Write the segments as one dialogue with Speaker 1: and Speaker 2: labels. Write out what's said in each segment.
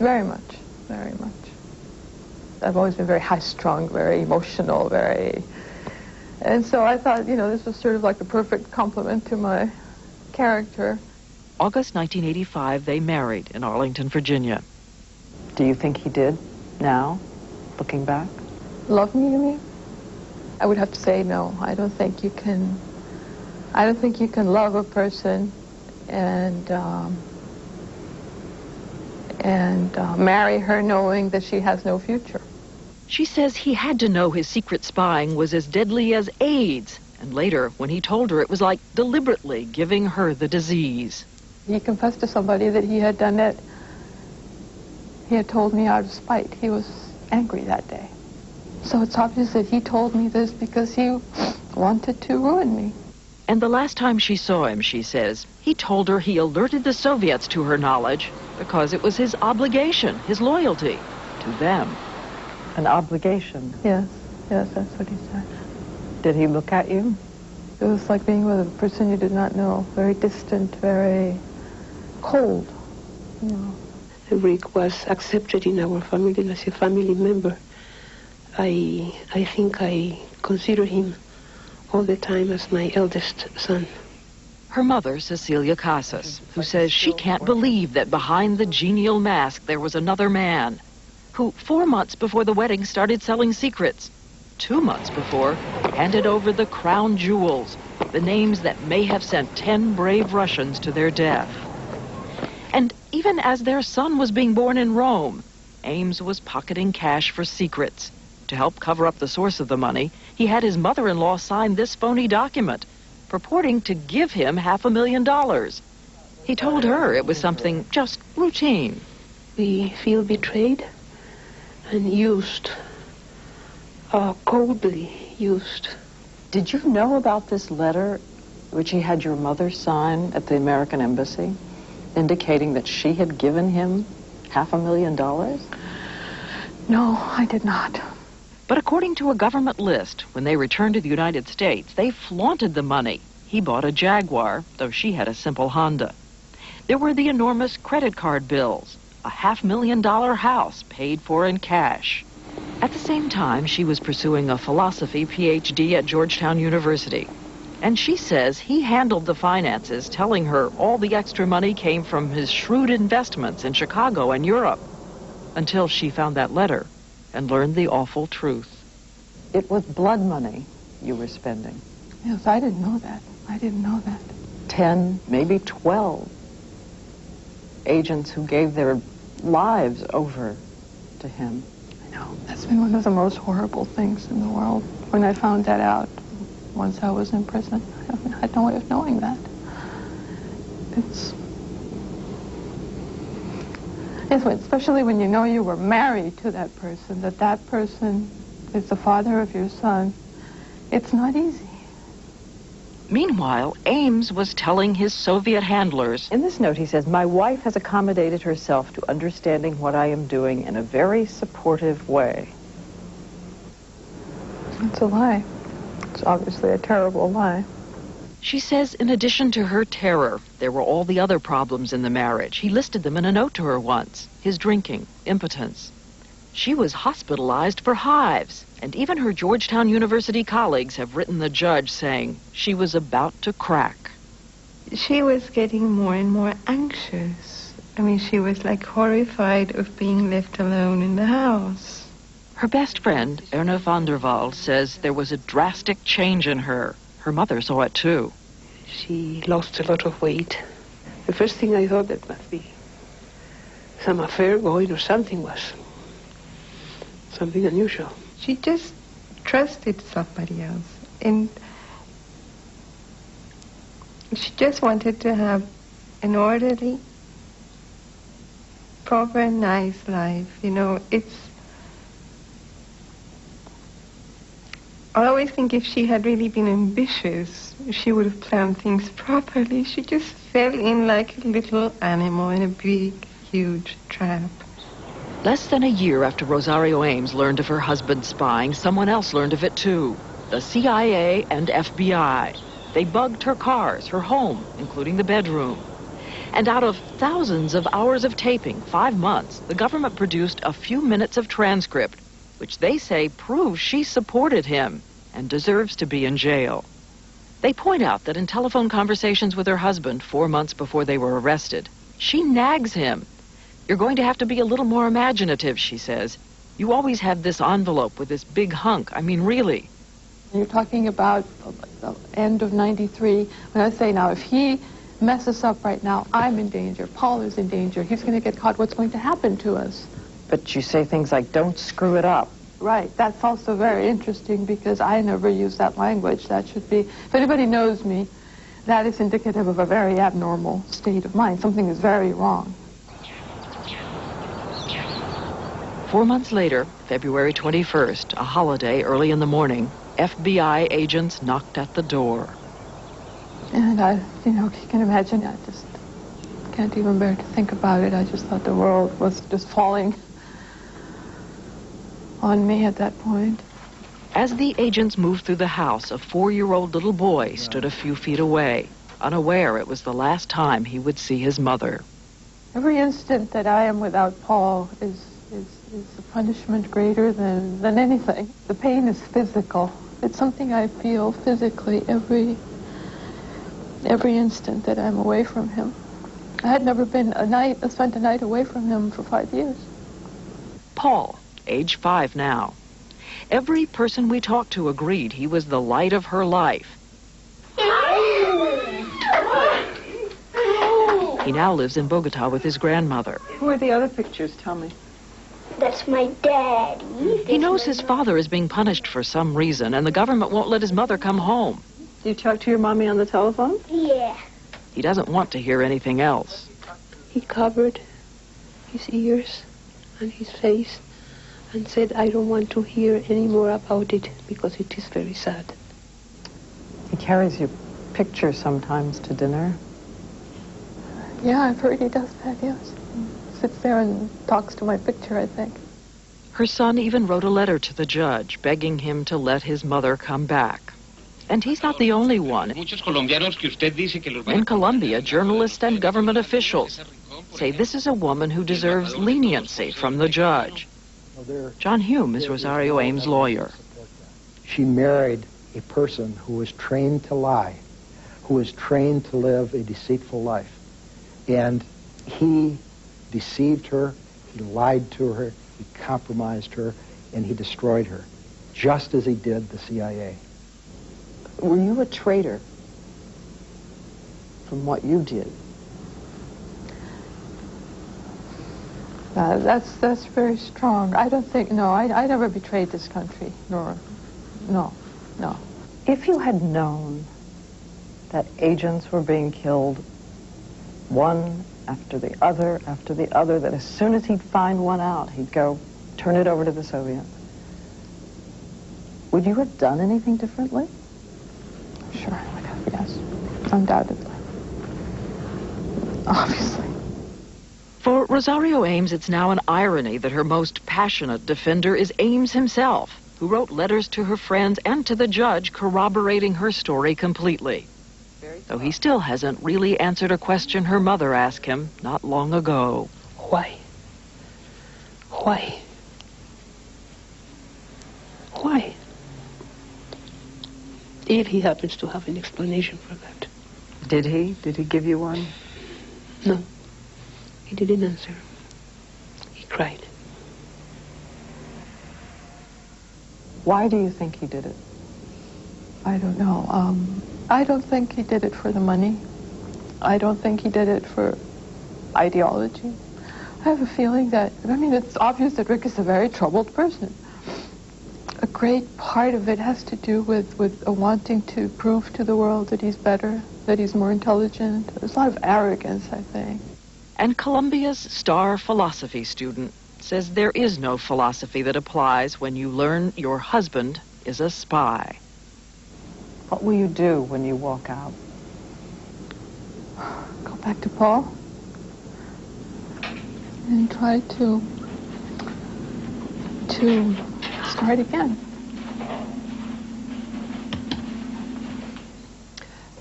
Speaker 1: Very much, very much. I've always been very high-strung, very emotional, And so I thought, this was sort of like the perfect complement to my character.
Speaker 2: August 1985, they married in Arlington, Virginia.
Speaker 3: Do you think he did now, looking back?
Speaker 1: Love me, you mean? I would have to say no. I don't think you can love a person and marry her knowing that she has no future.
Speaker 2: She says he had to know his secret spying was as deadly as AIDS. And later, when he told her, it was like deliberately giving her the disease.
Speaker 1: He confessed to somebody that he had done it. He had told me out of spite. He was angry that day. So it's obvious that he told me this because he wanted to ruin me.
Speaker 2: And the last time she saw him, she says, he told her he alerted the Soviets to her knowledge because it was his obligation, his loyalty to them.
Speaker 3: An obligation?
Speaker 1: Yes, that's what he said.
Speaker 3: Did he look at you?
Speaker 1: It was like being with a person you did not know, very distant, very cold,
Speaker 4: Rick was accepted in our family as a family member. I think I consider him all the time as my eldest son.
Speaker 2: Her mother, Cecilia Casas, who says she can't believe that behind the genial mask there was another man who 4 months before the wedding started selling secrets. 2 months before, handed over the crown jewels, the names that may have sent 10 brave Russians to their death. And even as their son was being born in Rome, Ames was pocketing cash for secrets. To help cover up the source of the money, he had his mother-in-law sign this phony document, purporting to give him $500,000. He told her it was something just routine.
Speaker 4: We feel betrayed and used, coldly used.
Speaker 3: Did you know about this letter which he had your mother sign at the American Embassy, indicating that she had given him $500,000?
Speaker 1: No, I did not.
Speaker 2: But according to a government list, when they returned to the United States, they flaunted the money. He bought a Jaguar, though she had a simple Honda. There were the enormous credit card bills, a $500,000 house paid for in cash. At the same time, she was pursuing a philosophy PhD at Georgetown University. And she says he handled the finances, telling her all the extra money came from his shrewd investments in Chicago and Europe, until she found that letter and learned the awful truth.
Speaker 3: It was blood money you were spending.
Speaker 1: Yes, I didn't know that.
Speaker 3: 10, maybe 12 agents who gave their lives over to him.
Speaker 1: I know. That's been one of the most horrible things in the world. When I found that out, once I was in prison, I had no way of knowing that. Especially when you know you were married to that person, that person is the father of your son. It's not easy.
Speaker 2: Meanwhile, Ames was telling his Soviet handlers.
Speaker 3: In this note, he says, "My wife has accommodated herself to understanding what I am doing in a very supportive way."
Speaker 1: It's a lie. It's obviously a terrible lie.
Speaker 2: She says in addition to her terror, there were all the other problems in the marriage. He listed them in a note to her once. His drinking, impotence. She was hospitalized for hives, and even her Georgetown University colleagues have written the judge saying she was about to crack.
Speaker 5: She was getting more and more anxious. I mean, she was like horrified of being left alone in the house.
Speaker 2: Her best friend, Erna van der Waal, says there was a drastic change in her. Her mother saw it too.
Speaker 4: She lost a lot of weight. The first thing I thought that must be some affair going or something was something unusual.
Speaker 5: She just trusted somebody else. And she just wanted to have an orderly, proper, nice life. I always think if she had really been ambitious, she would have planned things properly. She just fell in like a little animal in a big, huge trap.
Speaker 2: Less than a year after Rosario Ames learned of her husband's spying, someone else learned of it too. The CIA and FBI. They bugged her cars, her home, including the bedroom. And out of thousands of hours of taping, 5 months, the government produced a few minutes of transcript, which they say proves she supported him and deserves to be in jail. They point out that in telephone conversations with her husband 4 months before they were arrested, she nags him. "You're going to have to be a little more imaginative," she says. "You always have this envelope with this big hunk. I mean, really."
Speaker 1: You're talking about the end of '93. When I say now, if he messes up right now, I'm in danger. Paul is in danger. He's going to get caught. What's going to happen to us?
Speaker 3: But you say things like, "Don't screw it up."
Speaker 1: Right. That's also very interesting because I never use that language. That should be, if anybody knows me, that is indicative of a very abnormal state of mind. Something is very wrong.
Speaker 2: 4 months later, February 21st, a holiday early in the morning, FBI agents knocked at the door.
Speaker 1: And you can imagine, I just can't even bear to think about it. I just thought the world was just falling on me at that point.
Speaker 2: As the agents moved through the house, a 4-year-old little boy stood a few feet away, unaware it was the last time he would see his mother.
Speaker 1: Every instant that I am without Paul is a punishment greater than anything. The pain is physical. It's something I feel physically every instant that I'm away from him. I had never spent a night away from him for 5 years.
Speaker 2: Paul, age 5 now. Every person we talked to agreed he was the light of her life. He now lives in Bogota with his grandmother.
Speaker 3: Who are the other pictures? Tell me.
Speaker 6: That's my daddy.
Speaker 2: He knows his father is being punished for some reason, and the government won't let his mother come home.
Speaker 3: Do you talk to your mommy on the telephone?
Speaker 6: Yeah.
Speaker 2: He doesn't want to hear anything else.
Speaker 4: He covered his ears and his face and said, "I don't want to hear any more about it because it is very sad."
Speaker 3: He carries your picture sometimes to dinner.
Speaker 1: Yeah, I've heard he does that, yes. He sits there and talks to my picture, I think.
Speaker 2: Her son even wrote a letter to the judge begging him to let his mother come back. And he's not the only one. In Colombia, journalists and government officials say this is a woman who deserves leniency from the judge. John Hume is Rosario Ames' lawyer.
Speaker 7: She married a person who was trained to lie, who was trained to live a deceitful life. And he deceived her, he lied to her, he compromised her, and he destroyed her, just as he did the CIA.
Speaker 3: Were you a traitor from what you did?
Speaker 1: That's very strong. I don't think, no, I never betrayed this country, Nora. No.
Speaker 3: If you had known that agents were being killed one after the other, that as soon as he'd find one out, he'd go turn it over to the Soviets, would you have done anything differently?
Speaker 1: Sure, I would have, yes. Undoubtedly. Obviously.
Speaker 2: For Rosario Ames, it's now an irony that her most passionate defender is Ames himself, who wrote letters to her friends and to the judge corroborating her story completely. Though he still hasn't really answered a question her mother asked him not long ago.
Speaker 4: Why? Why? Why? If he happens to have an explanation for that.
Speaker 3: Did he? Did he give you one?
Speaker 4: No. He didn't answer. He cried.
Speaker 3: Why do you think he did it?
Speaker 1: I don't know. I don't think he did it for the money. I don't think he did it for ideology. I have a feeling that, it's obvious that Rick is a very troubled person. A great part of it has to do with wanting to prove to the world that he's better, that he's more intelligent. There's a lot of arrogance, I think.
Speaker 2: And Columbia's star philosophy student says there is no philosophy that applies when you learn your husband is a spy.
Speaker 3: What will you do when you walk out?
Speaker 1: Go back to Paul and try to start again.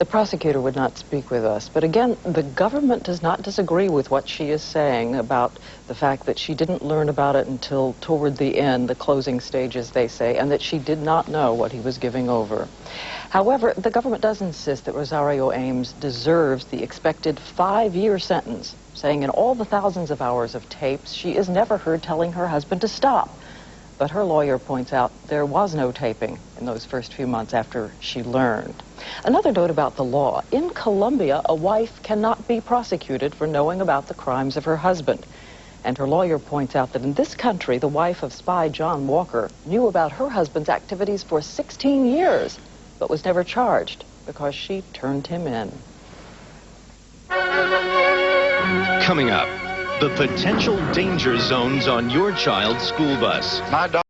Speaker 3: The prosecutor would not speak with us, but again, the government does not disagree with what she is saying about the fact that she didn't learn about it until toward the end, the closing stages, they say, and that she did not know what he was giving over. However, the government does insist that Rosario Ames deserves the expected 5-year sentence, saying in all the thousands of hours of tapes, she is never heard telling her husband to stop. But her lawyer points out there was no taping in those first few months after she learned. Another note about the law. In Colombia, a wife cannot be prosecuted for knowing about the crimes of her husband. And her lawyer points out that in this country, the wife of spy John Walker knew about her husband's activities for 16 years, but was never charged because she turned him in.
Speaker 8: Coming up, the potential danger zones on your child's school bus.
Speaker 9: My